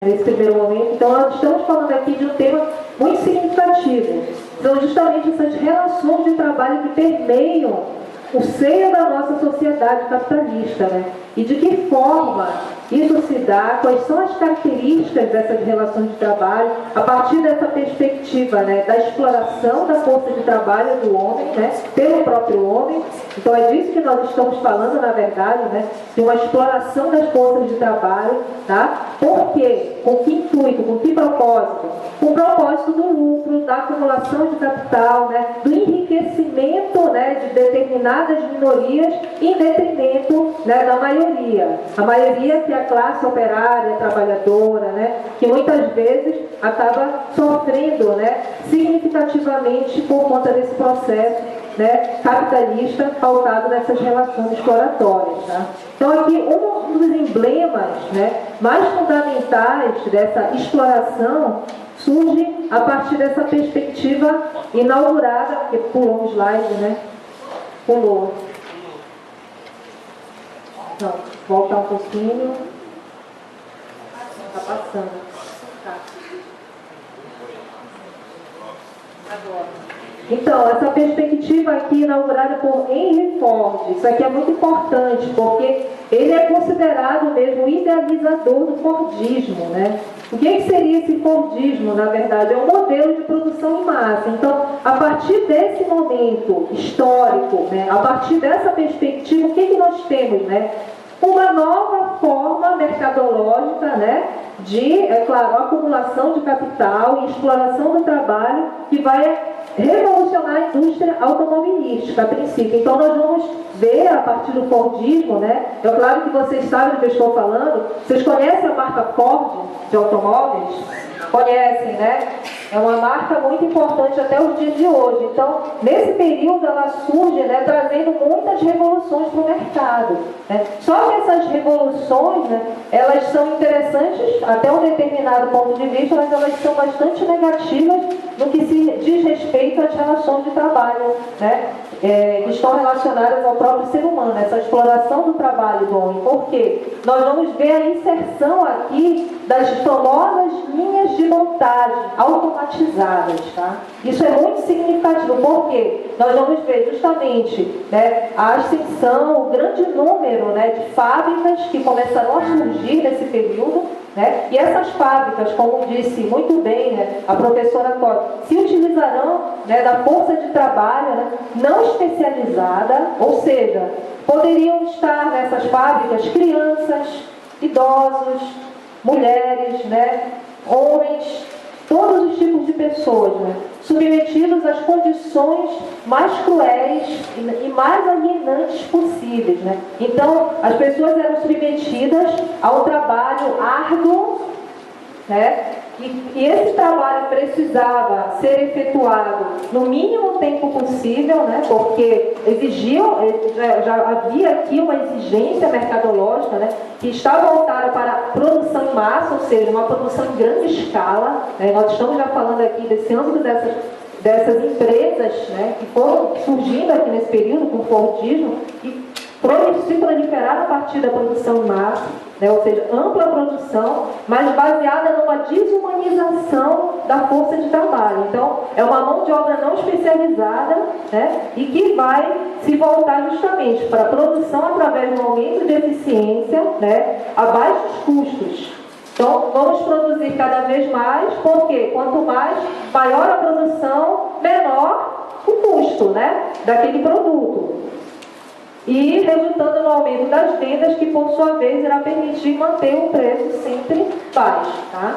nesse primeiro momento. Então, nós estamos falando aqui de um tema muito significativo. São justamente essas relações de trabalho que permeiam o seio da nossa sociedade capitalista, né? E de que forma isso se dá, quais são as características dessas relações de trabalho, a partir dessa perspectiva, né, da exploração da força de trabalho do homem, né, pelo próprio homem. Então é disso que nós estamos falando, na verdade, né, de uma exploração das forças de trabalho, tá? Por quê? Com que intuito? Com que propósito? Com o propósito do lucro, da acumulação de capital, né, do enriquecimento, né, de determinadas minorias em detrimento, né, da maioria. A maioria que é a classe operária, trabalhadora, né, que muitas vezes acaba sofrendo, né, significativamente por conta desse processo, né, capitalista pautado nessas relações exploratórias. Tá? Então aqui um dos emblemas, né, mais fundamentais dessa exploração surge a partir dessa perspectiva inaugurada, que pulou um slide, né? Pulou. Não, voltar um pouquinho. Está passando. Tá. Agora. Então, essa perspectiva aqui inaugurada por Henry Ford, isso aqui é muito importante, porque ele é considerado mesmo o idealizador do Fordismo, né? O que seria esse Fordismo, na verdade? É um modelo de produção em massa. Então, a partir desse momento histórico, né, a partir dessa perspectiva, o que nós temos, né? Uma nova forma mercadológica, né, de, é claro, acumulação de capital e exploração do trabalho que vai revolucionar a indústria automobilística, a princípio. Então, nós vamos ver, a partir do Fordismo, né, é claro que vocês sabem do que eu estou falando. Vocês conhecem a marca Ford de automóveis? Conhecem, né? É uma marca muito importante até os dias de hoje. Então, nesse período, ela surge, né, trazendo muitas revoluções para o mercado. Né? Só que essas revoluções, né, elas são interessantes até um determinado ponto de vista, mas elas são bastante negativas no que se diz respeito às relações de trabalho, né, que estão relacionadas ao próprio ser humano, essa exploração do trabalho do homem. Por quê? Nós vamos ver a inserção aqui das famosas linhas de montagem automatizadas. Tá? Isso é muito significativo, porque nós vamos ver justamente, né, a ascensão, o grande número, né, de fábricas que começaram a surgir nesse período, né? E essas fábricas, como disse muito bem, né, a professora Cora, se utilizarão, né, da força de trabalho, né, não especializada, ou seja, poderiam estar nessas fábricas crianças, idosos, mulheres, né, homens, todos os tipos de pessoas, né, submetidos às condições mais cruéis e mais alienantes possíveis. Né? Então, as pessoas eram submetidas a um trabalho árduo, né? E esse trabalho precisava ser efetuado no mínimo tempo possível, né? Porque já havia aqui uma exigência mercadológica, né? Que está voltada para a produção em massa, ou seja, uma produção em grande escala. Né? Nós estamos já falando aqui desse âmbito dessas empresas, né? Que foram surgindo aqui nesse período com o Fordismo e se proliferaram a partir da produção em massa, né? Ou seja, ampla produção, mas baseada numa desumanização da força de trabalho. Então, é uma mão de obra não especializada, né? E que vai se voltar justamente para a produção através de um aumento de eficiência, né? A baixos custos. Então, vamos produzir cada vez mais, porque quanto maior a produção, menor o custo, né, daquele produto. E resultando no aumento das vendas, que por sua vez irá permitir manter o preço sempre baixo. Tá?